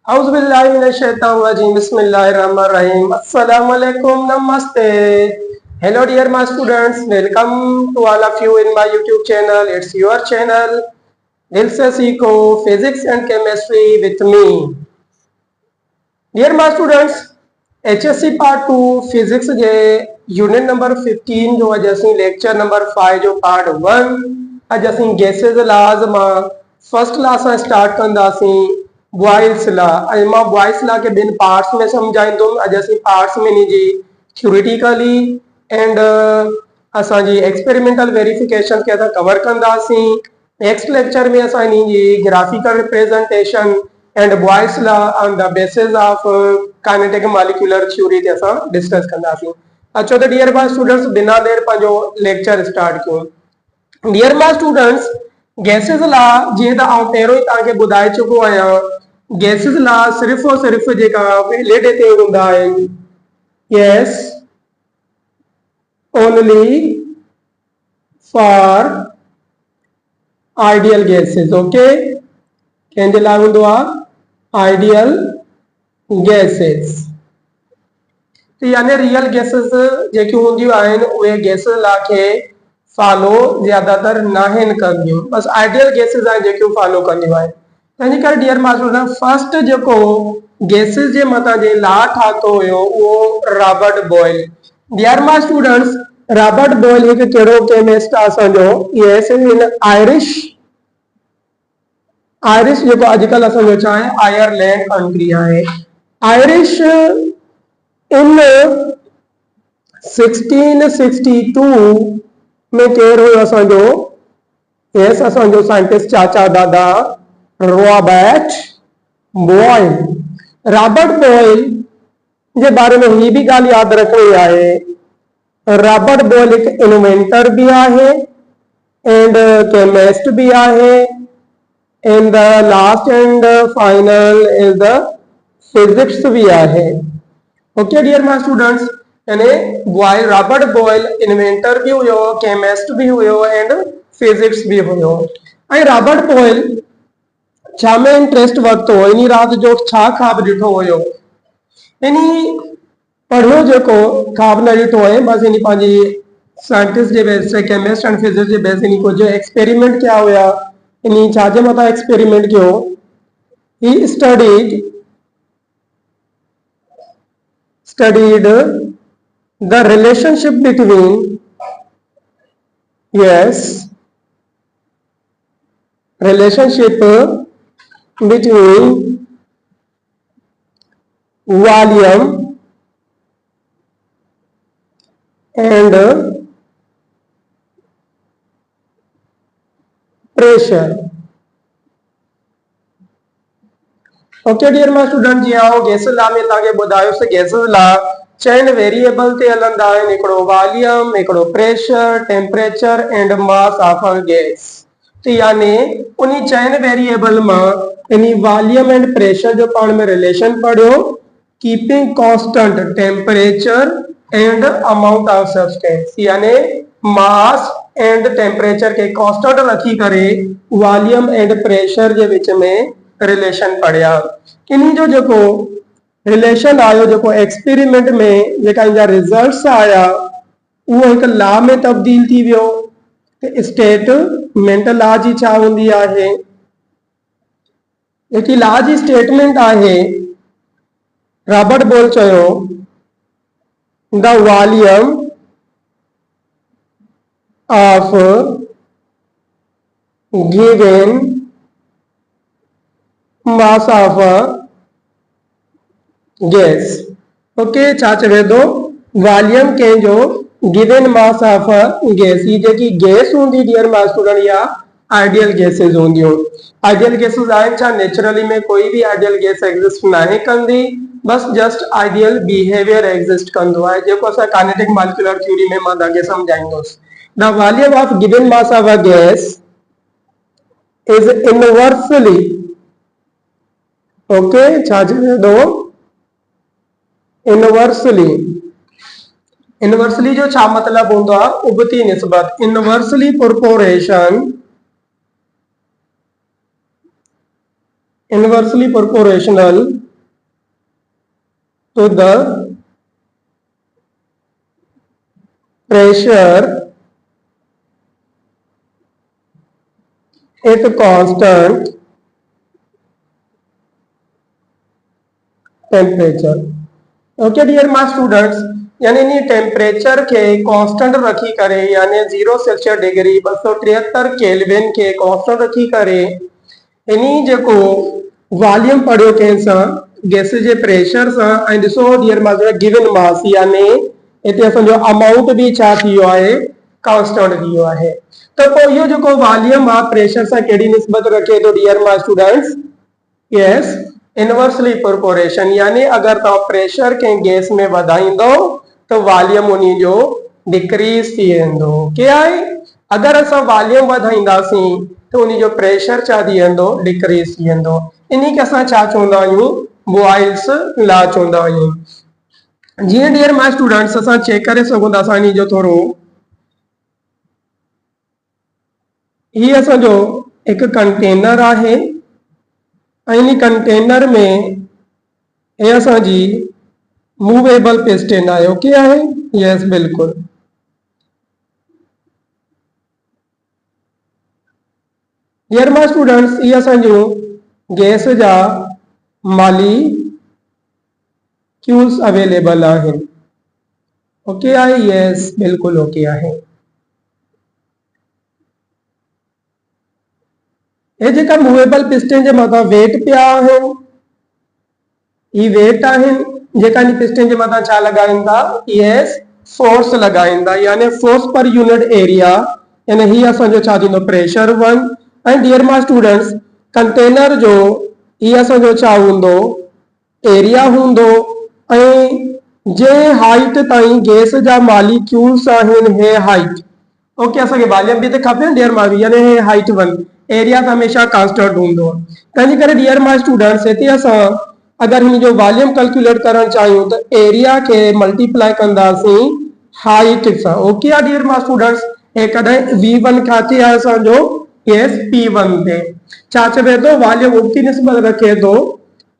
Bismillahirrahmanirrahim. Assalamu alaikum. Namaste. Hello dear my students. Welcome to all of you in my YouTube channel. It's your channel. Dil se seekho physics and chemistry with me. Dear my students, HSC Part 2 Physics J unit number 15 जो अॼु असीं lecture number 5 जो part 1 अॼु असीं gases laws मां first class सां start कंदासीं Boyle's law. ऐं मां बॉयल्स लॉ खे ॿिनि पार्ट्स में सम्झाईंदुमि। अॼु असीं पार्ट्स में इन जी थ्योरेटिकली एंड असांजी एक्सपेरिमेंटल वेरिफिकेशन खे असां कवर कंदासीं। नेक्स्ट लेक्चर में असां इन जी graphical representation and Boyle's law on the basis of kinetic molecular theory के असां डिस्कस कंदासीं। अच्छा तो डियर माय स्टूडेंट्स बिना देर पंहिंजो लेक्चर स्टार्ट कयूं। Dear my students gases law जीअं त आउं पहिरियों ई तव्हांखे ॿुधाए चुको आहियां गैसेस लॉ सिर्फ़ और सिर्फ़ जेका वैलिडिटी हूंदा आहिनि yes only for ideal gases okay कंहिंजे लाइ हूंदो आहे आइडियल गैसेस यानी रियल गैसेस जेकी हूंदियूं आहिनि उहे गैसेस लॉ खे फॉलो ज्यादातर नाहिनि कंदियूं बस आइडियल गैसेस आहिनि जेकियूं फॉलो कंदियूं आहिनि। तंहिंजे करे डियर मास्टर फर्स्ट जेको गैसेस जे मथां जे लॉ ठातो हुयो उहो Robert Boyle. Dear my students Robert Boyle हिकु कहिड़ो केमिस्ट आहे असांजो यस इन आयरिश जेको अॼुकल्ह असांजो छा आहे आयरलैंड कंट्री आहे। आयरिश इन 1662 में केरु हुयो असांजो यस असांजो साइंटिस्ट चाचा दादा रॉबर्ट बॉयल। रॉबर्ट बॉयल जे बारे में ही भी ॻाल्हि यादि रखणी आहे रॉबर्ट बॉयल हिकु इन्वेंटर भी आहे एंड केमिस्ट भी आहे and the last and final is the physics भी आहे। okay dear my students यानी बॉयल रॉबर्ट बॉयल इन्वेंटर भी हुयो केमिस्ट भी हुयो एंड फिजिक्स भी हुयो। ऐं रॉबर्ट बॉयल छा में इंटरेस्ट वरितो इन राति जो छा ख्वाब ॾिठो हुयो इन पढ़ियो जेको ख्वाब न ॾिठो आहे बस इन पंहिंजी साइंटिस्ट जे बेस ते chemist and physics J base in कुझु एक्सपेरिमेंट कया हुया। इन छाजे मथां एक्सपेरिमेंट कयो he studied the relationship between yes relationship between volume and pressure। Okay dear my student जी आओ गैसेस लॉ में तव्हांखे ॿुधायो से गैसेस लॉ चइनि वेरिएबल ते हलंदा आहिनि हिकिड़ो वॉल्यूम हिकिड़ो pressure temperature and mass of a gas. तो यानी उन चइनि वेरिएबल मां इन वॉल्यूम एंड प्रेशर जो पाण में रिलेशन पढ़ियो keeping constant temperature and amount of substance यानी मास एंड टेम्परेचर के कांस्टेंट रखी करे वॉल्यूम एंड प्रेशर जे विच में रिलेशन पढ़िया। इन जो जेको रिलेशन आयो जेको एक्सपेरिमेंट में जेका इन जा रिजल्ट्स आया उहो हिकु लॉ में तब्दील थी वियो। स्टेटमेंट लॉ जी छा हूंदी आहे जेकी लॉ जी स्टेटमेंट आहे रॉबर्ट बॉयल चयो the volume of given mass of a gas okay छा चवे थो वॉल्यूम के जो given mass of a gas ये जेकी गैस हूंदी डियर माय स्टूडेंट या आइडियल गैसेस हूंदियूं। आइडियल गैसेस आहिनि छा नेचुरली में कोई भी आइडियल गैस एग्जिस्ट नाहे कंदी बस जस्ट आइडियल बिहेवियर एग्जिस्ट कंदो आहे जेको असां काइनेटिक मॉलिक्यूलर थ्योरी में मां तव्हांखे सम्झाईंदुसि। The volume of given mass of a gas is inversely okay inversely जो छा मतलब हूंदो आहे उबती निस्बत inversely proportional to the pressure at constant temperature. Okay dear my students, यानी नी टेम्परेचर के कांस्टेंट रखी करे, यानी 0 सेल्सियस डिग्री 273 केल्विन के कांस्टेंट रखी करे इनी जेको वॉल्यूम पढ़ियो कंहिंसां गैस जे प्रेशर सां ऐं ॾिसो dear my student given mass यानी हिते असांजो अमाउंट बि छा थी वियो आहे कांस्टेंट थी वियो आहे। त पोइ इहो जेको वॉल्यूम आहे प्रेशर सां कहिड़ी निस्बत रखे थो dear my students? Yes, inversely proportion, यानी अगर तव्हां प्रेशर कंहिं गैस में वधाईंदो तो वॉल्यूम उन जो डिक्रीज थी वेंदो। क्या आहे? अगर असां वॉल्यूम वधाईंदासीं तो उन जो प्रेशर छा थी वेंदो? डिक्रीज थी वेंदो। इन खे असां छा चवंदा आहियूं? बॉयल्स लॉ चवंदा आहियूं। जीअं डियर माय स्टूडेंट्स असां चेक करे सघूं था, असां इन जो थोरो ही असांजो हिकु कंटेनर आहे ऐं इन कंटेनर में हे असांजी मूवेबल पिस्टन आहे। ओके आहे? यस बिल्कुल। डियर माय स्टूडेंट्स ये असांजो गैस जा मॉलिक्यूल्स अवेलेबल आहिनि। ओके आहे? यस बिल्कुल ओके आहे। ये जेका मूवेबल पिस्टन जे मथां वेट पिया आहिनि, ही वेट आहिनि जेका इन पिस्टन जे मथां छा लॻाइनि था? यस फोर्स लॻाइनि था, यानी फोर्स पर यूनिट एरिया, यानी ही असांजो छा थींदो? प्रेशर 1। ऐं डियर माय स्टूडेंट्स कंटेनर जो ही असांजो छा हूंदो? एरिया हूंदो ऐं जे हाइट ताईं गैस जा मॉलिक्यूल्स आहिनि हे हाइट। ओके, असांखे वॉल्यूम बि त खपे डियर माय, यानी हे हाइट 1, एरिया तो हमेशा कांस्टेंट हूंदो। तंहिंजे करे डियर माय स्टूडेंट्स हिते असां अगर हिन जो वॉल्यूम कैलकुलेट करण चाहियूं तो एरिया के मल्टीप्लाई कंदासीं हाइट सां। ओके आहे डियर माय स्टूडेंट्स? हे कॾहिं v1 किथे आहे असांजो? यस p1 ते। छा चवे थो? वॉल्यूम उल्टी निस्बत रखे थो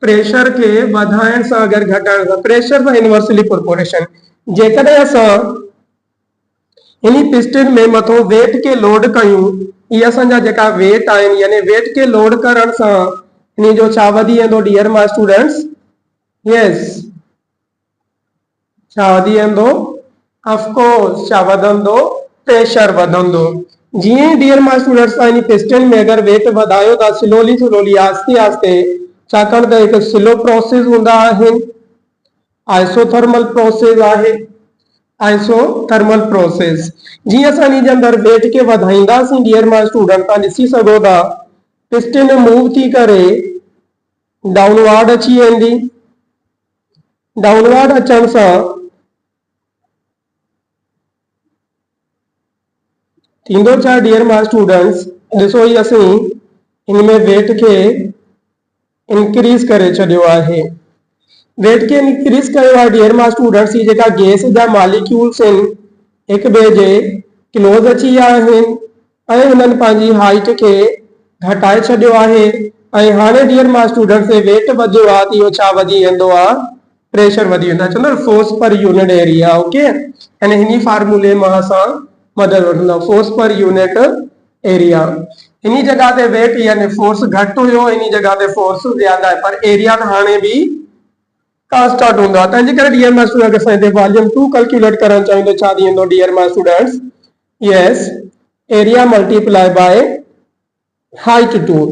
प्रेशर के वधाइण सां अगर घटाइण सां, प्रेशर सां इनवर्सली प्रोपोर्शन। जेकॾहिं असां इन पिस्टन में मथो वेट के लोड कयूं, ये असांजा जेका वेट आहिनि यानी वेट के लोड करण सां इन जो छा वधी वेंदो डियर माय स्टूडेंट्स? यस छा वधी वेंदो? ऑफ कोर्स छा वधंदो? प्रेशर वधंदो। जीअं डियर माय स्टूडेंट्स इन पिस्टन में अगर वेट वधायो था स्लोली आस्ते आस्ते, छाकाणि त हिकु स्लो प्रोसेस हूंदा आहिनि, आइसोथर्मल प्रोसेस आहे, आइसोथर्मल प्रोसेस। जी असां इन जे अंदर वेट के वधाईंदासीं डियर माय स्टूडेंट, तव्हां ॾिसी सघो था पिस्टन मूव थी करे डाउनवर्ड अची वेंदी। डाउनवर्ड अचण सां थींदो छा डियर माय स्टूडेंट्स? ॾिसो ही असीं इनमें वेट के इंक्रीज करे छॾियो आहे। वेट के इंक्रीज कयो आहे डियर माय स्टूडेंट्स, ही जेका गैस जा मॉलिक्यूल्स आहिनि हिक ॿिए जे क्लोज अची विया आहिनि ऐं हुननि पंहिंजी हाइट के घटाए छॾियो आहे। ऐं हाणे डियर माय स्टूडेंट्स वेट वधियो आहे त इहो छा वधी वेंदो आहे? प्रेशर वधी वेंदो आहे। चवंदा force per unit area. Okay, यानी हिन फार्मूले मां असां मदद वठंदा, फोर्स पर यूनिट एरिया। इन जगह ते वेट यानी फोर्स घटि हुयो, इन जगह ते फोर्स ज्यादा है, पर एरिया त हाणे बि कांस्टेंट हूंदो आहे। तंहिंजे करे डियर माय स्टूडेंट असां हिते वॉल्यूम 2 कैलकुलेट करण चाहियूं त छा थी वेंदो dear my students? Yes area multiply by height 2।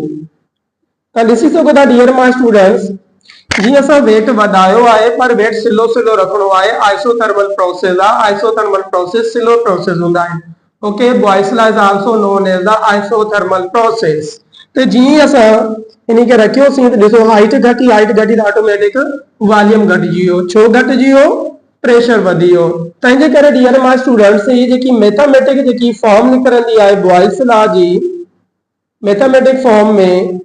तव्हां ॾिसी सघो था डियर माय स्टूडेंट्स, जीअं असां वेट वधायो आहे पर वेट स्लो रखणो आहे, आइसोथर्मल प्रोसेस आहे। आइसोथर्मल प्रोसेस स्लो प्रोसेस हूंदा आहिनि। Okay, Boyle's law is also known as the isothermal process. तो जीअं असां इन खे रखियोसीं त ॾिसो हाइट घटी त ऑटोमेटिक वॉल्यूम घटिजी वियो। छो घटिजी वियो? प्रेशर वधी वियो। तंहिंजे करे डियर माय स्टूडेंट्स ये जेकी मैथमेटिक जेकी फॉर्म निकिरंदी आहे बॉयल्स लॉ जी, मैथमेटिक फॉर्म में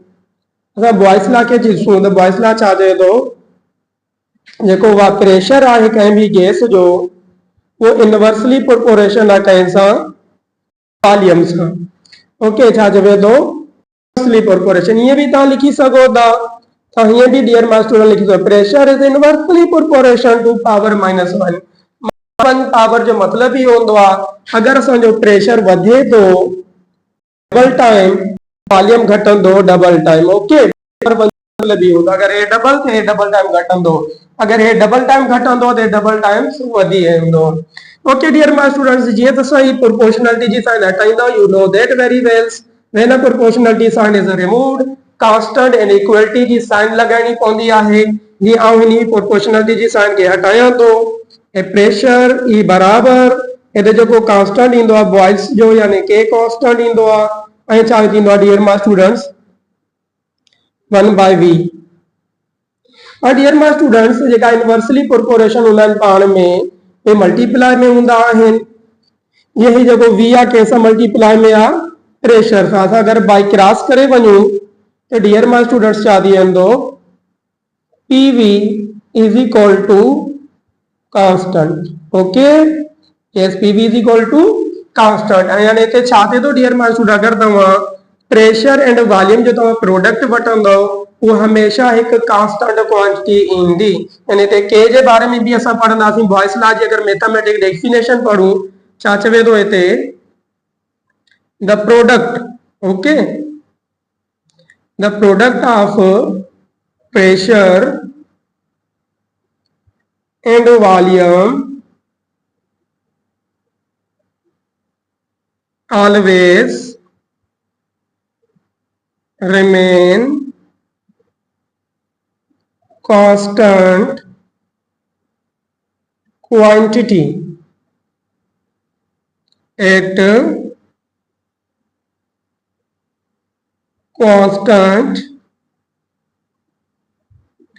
असां बॉयल्स लॉ खे ॾिसूं त बॉयल्स लॉ छा चए थो? जेको प्रेशर आहे कंहिं बि गैस जो वो इनवर्सली प्रोपोर्शन आहे कंहिं सां? वॉल्यूम सां। ओके, छा चवे थो? Inversely proportion. ये भी तव्हां लिखी सघो था तो हीअं बि डियर माय स्टूडेंट लिखी सघो pressure is inversely proportion to power -1 power जो मतलब ही होंदो आहे अगर असो प्रेशर वधे तो डबल टाइम वॉल्यूम घटंदो डबल टाइम ओके मतलब ही होंदो अगर ये डबल थे डबल टाइम घटंदो अगर ये डबल टाइम घटंदो तो डबल टाइम वधी वेंदो ओके डियर माय स्टूडेंट्स जीअं त असां प्रोपोर्शनलिटी जी साइन हटाईंदा you know that very well when a proportionality sign is removed constant and equality जी साइन लगाइणी पवंदी आहे जी आउं हिन प्रोपोर्शनलिटी जी साइन खे हटायां थो ए प्रेशर ई बराबर एॾे जेको कांस्टेंट ईंदो आहे बॉइल्स जो यानी के कांस्टेंट ईंदो आहे ऐं छा थींदो आहे डियर माय स्टूडेंट्स 1/v और डियर माय स्टूडेंट्स जेका इनवर्सली प्रोपोर्शन हूंदा आहिनि पाण में ये मल्टीप्लाई में हूंदा आहिनि यही जेको v आहे कंहिंसां मल्टीप्लाई में आहे प्रेशर सां असां अगरि बाई क्रॉस करे वञूं त डियर माय स्टूडेंट्स छा थी वेंदो pv is equal to constant okay yes pv is equal to constant यानी हिते छा थिए थो डियर माय स्टूडेंट अगरि तव्हां प्रेशर एंड वॉल्यूम जो तव्हां प्रोडक्ट वठंदो वो हमेशा एक कांस्टेंट क्वांटिटी इंदी यानी ते के जे बारे में भी असां पढ़ंदासीं बॉयस लॉ जी अगर मैथमेटिक डेफिनेशन पढ़ूं छा चवे थो हिते the product okay the product of pressure and volume always remain constant quantity at constant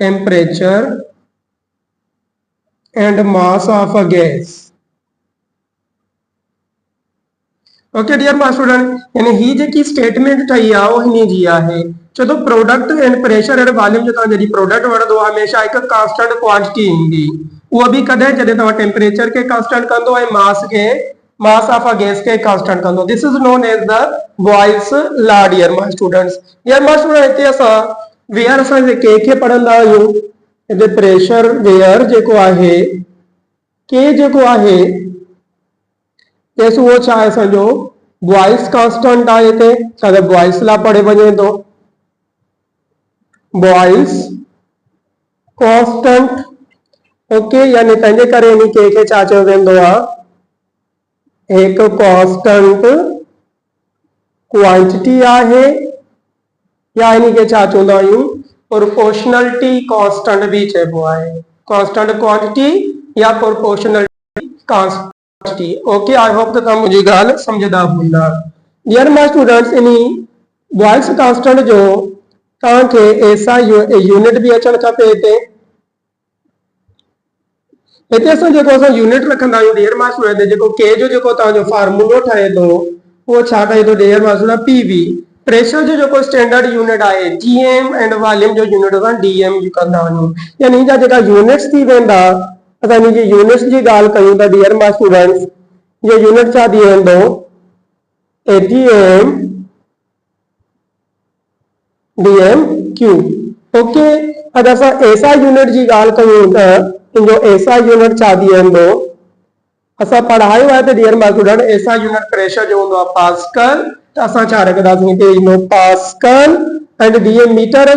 temperature and mass of a gas okay dear my student यानी ही जेकी स्टेटमेंट ठही आहे वो हिन जी आहे छो तो product and pressure and volume जो तव्हां जॾहिं प्रोडक्ट वठंदो हमेशा हिकु कांस्टेंट क्वांटिटी ईंदी उहा बि कॾहिं जॾहिं तव्हां टेम्परेचर खे कांस्टेंट कंदो ऐं मास ऑफ अ गैस के कांस्टेंट कंदो this is known as the Boyle's law dear my students हिते असां वेयर असां के खे पढ़ंदा आहियूं हिते प्रेशर वेयर जेको आहे के जेको आहे जैसे वो छा आहे असांजो बॉयल्स कांस्टेंट आहे हिते अगरि बॉयल्स ला पढ़े वञे तो बॉयल्स कांस्टेंट ओके यानी तंहिंजे करे इन के छा चयो वेंदो आहे एक कांस्टेंट क्वांटिटी आहे या इन के छा चवंदा आहियूं प्रोपोर्शनलिटी कांस्टेंट भी चइबो आहे कांस्टेंट क्वांटिटी या proportionality constant okay I hope तव्हां मुंहिंजी ॻाल्हि सम्झंदा हूंदा डियर माय स्टूडेंट्स इन बॉयल्स कांस्टेंट जो तव्हांखे एसआई यूनिट भी अचणु खपे हिते असां जेको असां यूनिट रखंदा आहियूं डियर माय स्टूडेंट जेको के जो जेको तव्हांजो फार्मूलो ठहे थो उहो छा ठहे थो dear my student PV pressure जो जेको स्टैंडर्ड यूनिट आहे जीएम एंड वॉल्यूम जो यूनिट असां डीएम कंदा आहियूं यानी हिन जा जेका यूनिट्स थी वेंदा असां हिन जी यूनिट्स जी ॻाल्हि कयूं था डियर माय स्टूडेंट्स ये यूनिट छा थी वेंदो एटीएम डीएम क्यूब ओके अगरि असां एसआई यूनिट जी ॻाल्हि कयूं त इनजो एसआई यूनिट छा थी वेंदो असां पढ़ायो आहे त dear my student SI unit pressure जो हूंदो आहे पास्कल त असां छा रखंदासीं हिते ईंदो pascal and DM metre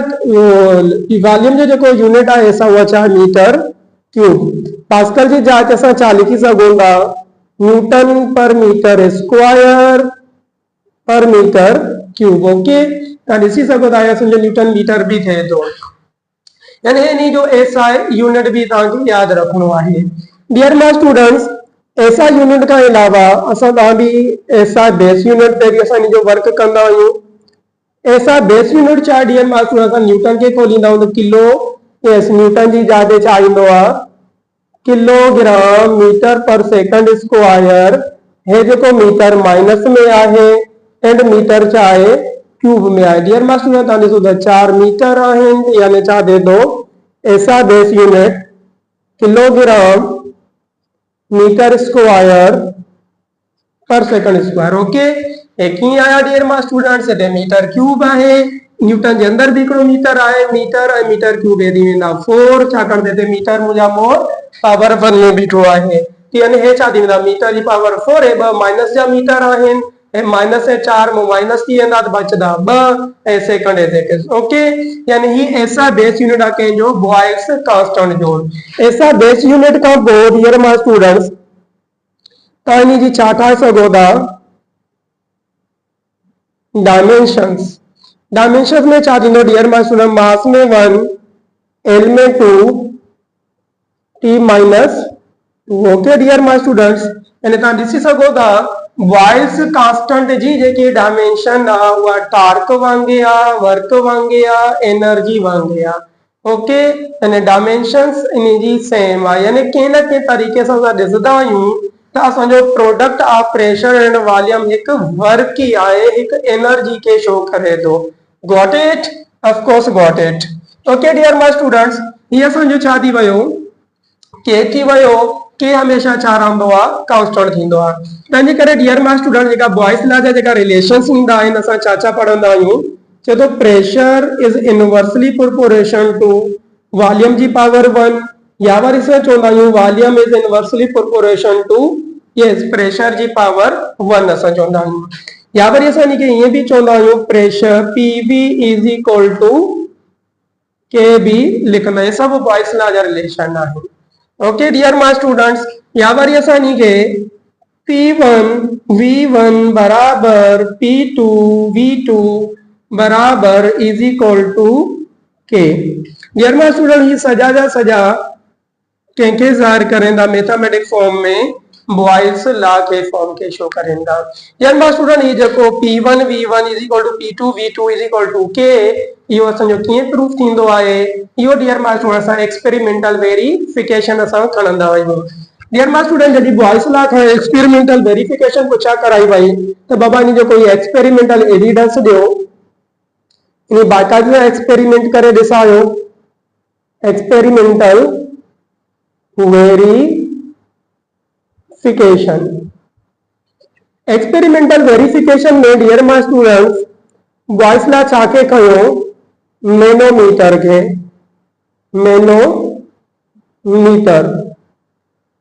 volume जो जेको यूनिट आहे असां उहा छा मीटर क्यूब पास्कल जी जाइ ते असां छा लिखी सघूं था न्यूटन पर मीटर स्क्वायर पर मीटर क्यूब ओके तव्हां ॾिसी सघो था असांजो न्यूटन मीटर भी थिए थो यानी इन जो एसआई यूनिट भी तव्हांखे यादि रखणो आहे dear my students SI unit खां अलावा असां तव्हां एसआई बेस यूनिट ते बि असां इन जो वर्क कंदा आहियूं एसआई बेस यूनिट छा डियर माय स्टूडेंट्स असां न्यूटन खे खोलींदा आहियूं त किलो यस न्यूटन जी जाइ ते छा ईंदो आहे किलोग्राम मीटर पर सेकंड स्क्वायर हे जेको मीटर माइनस में आहे एंड मीटर छा आहे क्यूब में आहे डियर माय स्टूडेंट तव्हां ॾिसो त 4 मीटर आहिनि यानी छा थिए थो SI base unit kilogram metre square पर सेकंड स्क्वायर ओके कीअं आया डियर माय स्टूडेंट्स हिते मीटर क्यूब आहे न्यूटन जे अंदर भी हिकिड़ो मीटर आहे, मीटर ऐं मीटर क्यूब एडी वेंदा 4 छाकाणि त मीटर मुंहिंजा मोर पावर 1 में बीठो आहे। यानी हे छा थी वेंदा मीटर जी पावर 4 ऐं 2 माइनस जा मीटर आहिनि ऐं माइनस ऐं 4 में माइनस थी वेंदा त बचदा 2 ऐं सेकंड ऐं सेकंड। ओके, यानी ही ऐसा बेस यूनिट आहे कंहिंजो बॉयल्स कांस्टेंट जो। ऐसा बेस यूनिट खां पोइ डियर माय स्टूडेंट्स तव्हां इन जी छा ठाहे सघो था डायमेंशंस। डायमेंशंस में छा थींदो डियर माय स्टूडेंट मास में 1 एल में 2 t minus 2। Okay dear my students, यानी तव्हां ॾिसी सघो था बॉयल्स कांस्टेंट जी जेकी डायमेंशन आहे उहा टार्क वांगे आहे, वर्क वांगे आहे, एनर्जी वांगे आहे। ओके, यानी डायमेंशंस इन जी सेम आहे, यानी कंहिं न कंहिं तरीक़े सां असां ॾिसंदा आहियूं त असांजो product of pressure and volume हिकु वर्क ई आहे, हिकु एनर्जी खे शो करे थो। Got it? Of course got it. Okay dear my students, हीअ असांजो छा थी वियो के थी वियो के हमेशा छा रहंदो आहे कांस्टेंट थींदो आहे। तंहिंजे करे डियर माय स्टूडेंट जेका बॉयस लॉ जा जेका रिलेशंस ईंदा आहिनि असां छा छा पढ़ंदा आहियूं चए थो pressure is inversely proportion to volume जी पावर 1 या वरी असां चवंदा आहियूं volume is inversely proportion to yes pressure जी पावर 1 असां चवंदा आहियूं। या वरी असां इनखे ईअं बि चवंदा आहियूं pressure PV is equal to k बी लिखंदा आहियूं। सभु बॉयस लॉ जा रिलेशन आहिनि। ओके डियर माय स्टूडेंट्स, या वरी असां इनखे P1 V1 बराबर P2 V2 बराबर is equal to k. Dear my student ये सजा जा सजा कंहिंखे ज़ाहिर करेंदा मैथमेटिक फॉर्म में बॉयल्स लॉ के फॉर्म के शो करेंदा। डियर माय स्टूडेंट ये जेको P1 V1 is equal to P2 V2 is equal to के इहो असांजो कीअं प्रूफ थींदो आहे इहो डियर माय स्टूडेंट असां एक्सपेरिमेंटल वेरिफिकेशन असां खणंदा आहियूं। डियर माय स्टूडेंट जॾहिं बॉयल्स लॉ खां एक्सपेरिमेंटल वेरिफिकेशन पुछा कराई वई त बाबा इन जो कोई एक्सपेरिमेंटल एविडेंस ॾियो। इन बाक़ाइदा एक्सपेरिमेंट करे ॾेखारियो। Experimental verification. एक्सपेरिमेंटल वेरिफिकेशन में dear my students Boyle's law छा के खयो मैनोमीटर के। मैनोमीटर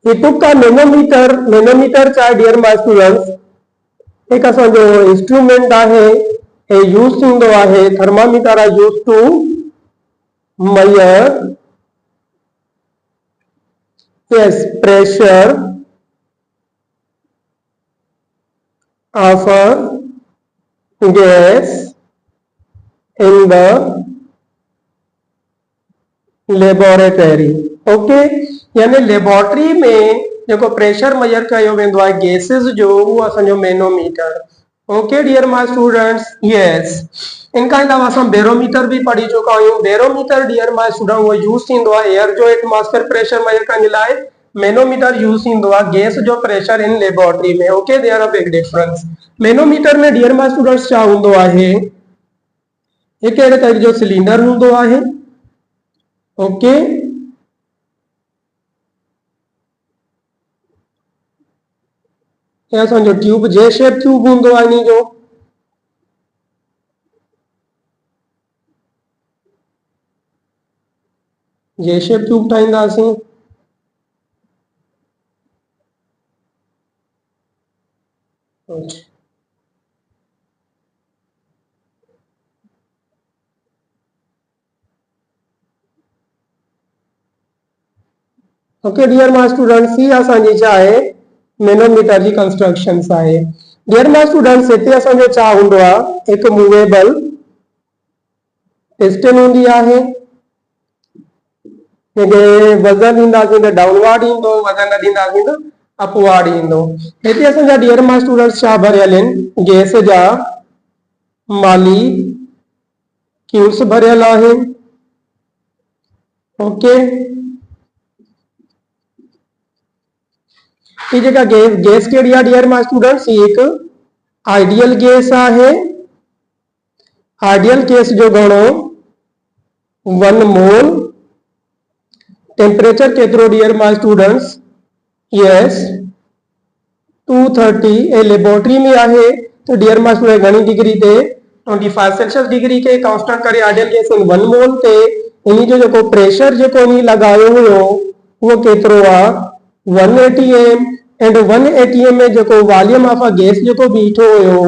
ये तुका मैनोमीटर मैनोमीटर चाहे डियर माय स्टूडेंट्स एक असांजो इंस्ट्रूमेंट आहे ए यूज थींदो आहे thermometer are use to measure yes pressure of a gas in the laboratory. ओके, यानी लेबोरेटरी में जो प्रेशर मेजर कयो वेंदो आहे गैसेस जो वो असांजो manometer. Okay dear my students, yes इनका अलावा असां बैरोमीटर भी पढ़ी चुका आहियूं। बैरोमीटर डियर माय स्टूडेंट वो यूज थींदो आहे एयर जो एटमॉस्फेयर प्रेशर मेजर करण जे लाइ। मैनोमीटर यूज थींदो आहे गैस जो प्रेशर इन लेबोरेटरी में। Okay, there are big difference. Manometer में डियर माय स्टूडेंट्स छा हूंदो आहे हिकु अहिड़े टाइप जो सिलेंडर हूंदो आहे। ओके, ये असांजो ट्यूब जे शेप ट्यूब हूंदो आहे इन जो। जे शेप ट्यूब ठाहींदासीं। ओके डियर माय स्टूडेंट्स, ये असांजी छा आहे मैनोमीटर जी कंस्ट्रक्शंस आहे। डियर माय स्टूडेंट्स हिते असांजो छा हूंदो आहे हिकु मूवेबल पिस्टन हूंदी आहे। वज़न ॾींदासीं त डाउनवर्ड ईंदो, वज़न न ॾींदासीं त अपवर्ड ईंदो। हिते असांजा डियर माय स्टूडेंट्स छा भरियल आहिनि गैस जा मॉलिक्यूल्स भरियल आहिनि। ओके, ये जेका गैस कहिड़ी आहे डियर माय स्टूडेंट्स ये एक आइडियल गैस आहे। आइडियल गैस जो घणो 1 मोल। टेम्परेचर केतिरो डियर माय स्टूडेंट्स यस 230। ए लेबोरेटरी में आहे तो डियर माय स्टूडेंट घणी डिग्री ते 25 सेल्सियस डिग्री के कांस्टेंट करे आइडियल गैस इन 1 मोल ते इनी जो प्रेशर जो इनी लगायो हुयो वो केतरो आ 180 एम एंड 180 एम में जो वॉल्यूम ऑफ अ गैस जो बीठो हुयो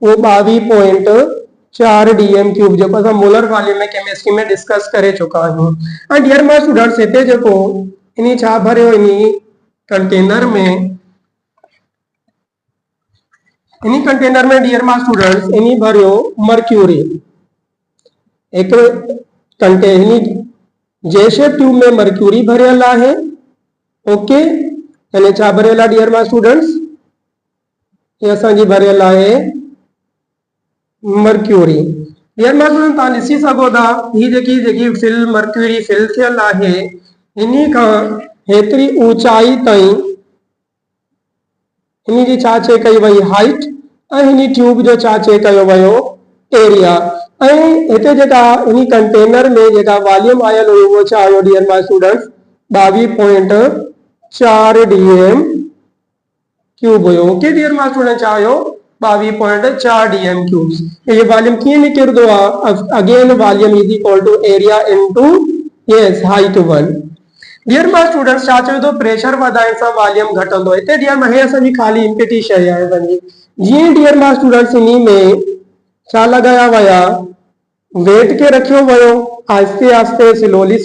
वो 22.4 डीएम क्यूब जो असां मोलर वॉल्यूम में केमिस्ट्री में डिस्कस करे चुका हूं। एंड डियर माय स्टूडेंट्स हिते जो इनी छा भरियो इनी कंटेनर में डियर माय स्टूडेंट्स इनी भरियो मर्क्यूरी एक कंटेनर जे शेप ट्यूब में मर्क्यूरी भरियल है। ओके यानी छा भरियल है डियर माय स्टूडेंट्स ये असांजी भरियल है मर्क्यूरी। डियर माय स्टूडेंट्स तव्हां ॾिसी सघो था ही जेकी फिल मर्क्यूरी फिल थियल है इन्ही खां हेतरी ऊंचाई ताईं इन्ही जी छा चेक कई वई हाइट ऐं हिन ट्यूब जो छा चेक कयो वियो एरिया ऐं हिते जेका इन कंटेनर में जेका वॉल्यूम आयल हुई वो छा हुयो dear my students 22.4 DM cube हुयो। ओके डियर माय स्टूडेंट छा हुयो 22.4 डीएम क्यूब। ये वॉल्यूम कीअं निकिरंदो आहे again volume is equal to area into yes height 1। डियर माय स्टूडेंट्स छा चयो तो प्रेशर वधाइण सां वॉल्यूम घटंदो। हिते डियर मां हे असांजी खाली इम्पिटी शइ आहे असांजी जीअं डियर माय स्टूडेंट्स इन्ही में छा लगाया वया वेट के रखियो वयो आस्ते आस्ते स्लोली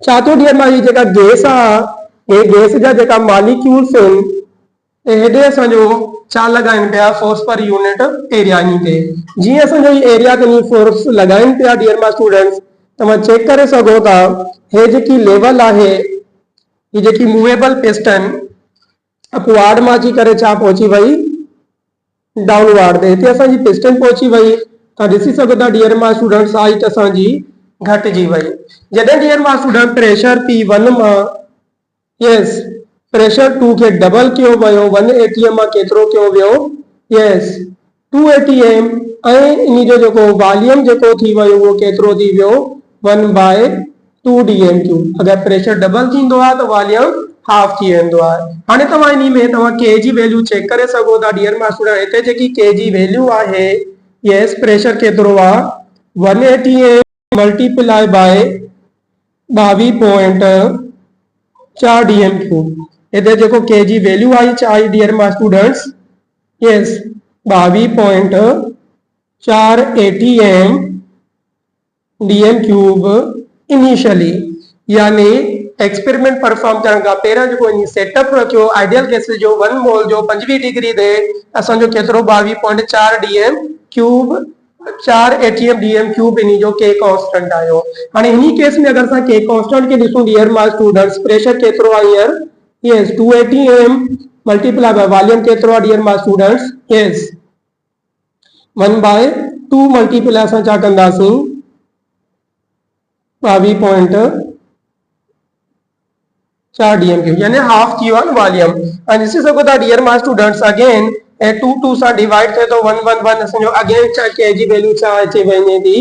छा तो डियर मां जेका गैस आहे ये गैस जा जेका मॉलिक्यूल्स आहिनि हेॾे असांजो छा लॻाइनि पिया force per unit area in ते जीअं असांजो एरिया ते फोर्स लॻाइनि पिया डियर माय स्टूडेंट्स तव्हां चेक करे सघो था हे जेकी लेवल आहे ये जेकी मूवेबल पिस्टन अपवार्ड मां अची करे छा पहुची वई डाउनवार्ड ते हिते असांजी पिस्टन पहुची वई तव्हां ॾिसी सघो था डियर माय स्टूडेंट्स हाइट असांजी घटिजी वई। जॾहिं dear my student pressure P1 मां यस प्रेशर 2 के डबल कयो वियो 180 एम मां केतिरो कयो वियो यस 280 एम ऐं इन जो जेको वॉल्यूम जेको थी वियो उहो केतिरो थी वियो 1/2 डीएम क्यूब। अगरि प्रेशर डबल थींदो आहे त वॉल्यूम हाफ थी वेंदो आहे। हाणे तव्हां इन में तव्हां के जी वैल्यू चेक करे सघो था डियर माय स्टूडेंट हिते जेकी के जी वैल्यू आहे यस प्रेशर केतिरो आहे 180 M multiply by 22.4 DM cube. हिते जेको के जी वैल्यू आई चाहे dear my students yes 22.480 M DM cube initially यानी एक्सपेरिमेंट परफॉर्म करण का पहिरियों जो इन सेटअप रखियो आइडियल गैस जो 1 मोल जो 25 डिग्री ते असांजो केतिरो 22.4 DM cube 480 DM cube in जो के कांस्टेंट आयो। हाणे इन केस में अगर असां के कांस्टेंट के ॾिसूं डियर माय स्टूडेंट्स प्रेशर केतिरो आहे here yes 280 M multiply by volume केतिरो आहे dear my students yes 1/2 multiply असां छा कंदासीं 22.4 डीएम क्यूब यानी हाफ थी वियो वॉल्यूम। एंड ॾिसी सघो था डियर माय स्टूडेंट्स अगेन 2 सां डिवाइड थिए तो 1 1 1 असांजो अगेन छा के जी वैल्यू छा अचे वञे थी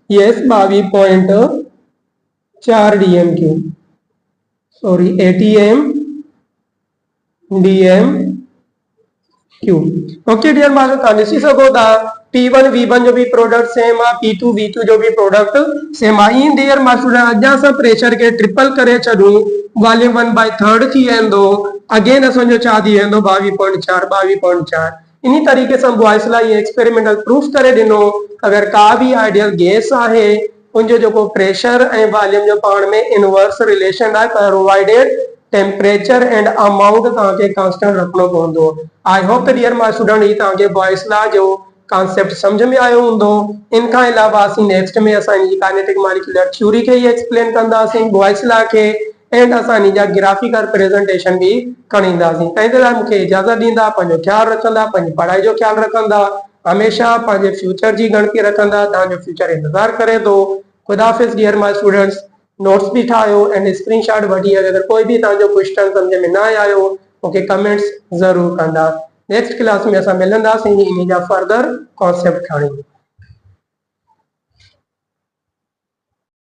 yes 22.4 DM cube sorry 80 M DM cube. Okay dear my तव्हां ॾिसी सघो था P1 V1 जो भी प्रोडक्ट सेम आहे P2 V2 जो भी प्रोडक्ट सेम आहे। इन डियर माय स्टूडेंट अॼु असां प्रेशर के ट्रिपल करे छॾूं वॉल्यूम 1/3 थी वेंदो अगेन असांजो छा थी वेंदो 22.4 इन तरीक़े सां बॉयस ला ये एक्सपेरिमेंटल प्रूफ करे ॾिनो अगर का भी आइडियल गैस आहे उनजो जेको प्रेशर ऐं वॉल्यूम जो पाण में इनवर्स रिलेशन आहे प्रोवाइडेड टेम्परेचर एंड अमाउंट तव्हांखे कांस्टेंट रखणो पवंदो। I hope dear my student ही तव्हांखे बॉयस ला जो कॉन्सेप्ट समझ में आयो हूंदो। इन खां अलावा असीं नेक्स्ट में असां इनजी काइनेटिक मॉलिक्यूलर थ्योरी खे ही एक्सप्लेन कंदासीं बॉयस ला के एंड असां इन जा ग्राफिकल प्रेजेंटेशन भी खणींदासीं। तंहिं जे लाइ मूंखे इजाज़त ॾींदा पंहिंजो ख्यालु रखंदा पंहिंजी पढ़ाई जो ख्यालु रखंदा हमेशा पंहिंजे फ्यूचर जी गणती रखंदा तव्हांजो फ्यूचर इंतज़ार करे थो। खुदा हाफ़िज़ डियर माय स्टूडेंट्स नोट्स भी ठाहियो एंड स्क्रीनशॉट वठी अगर कोई भी तव्हांजो क्वेश्चन समझ में न आयो मूंखे कमेंट्स ज़रूर कंदा। नेक्स्ट क्लास में असां मिलंदासीं इन जा फर्दर कॉन्सेप्ट खणी।